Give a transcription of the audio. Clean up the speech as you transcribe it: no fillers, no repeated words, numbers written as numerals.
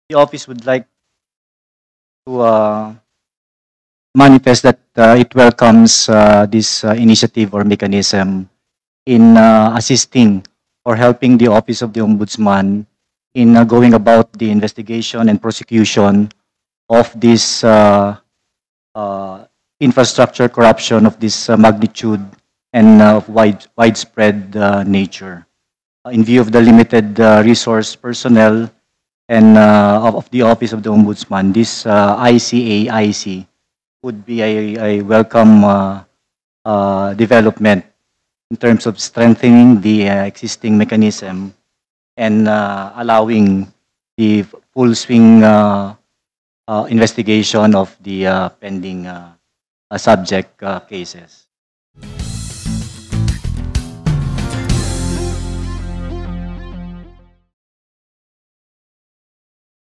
the office would like to manifest that it welcomes this initiative or mechanism in assisting or helping the Office of the Ombudsman in going about the investigation and prosecution of this infrastructure corruption of this magnitude and of widespread nature. In view of the limited resource personnel and of the Office of the Ombudsman, this ICAIC would be a welcome development in terms of strengthening the existing mechanism and allowing the full swing investigation of the pending subject cases.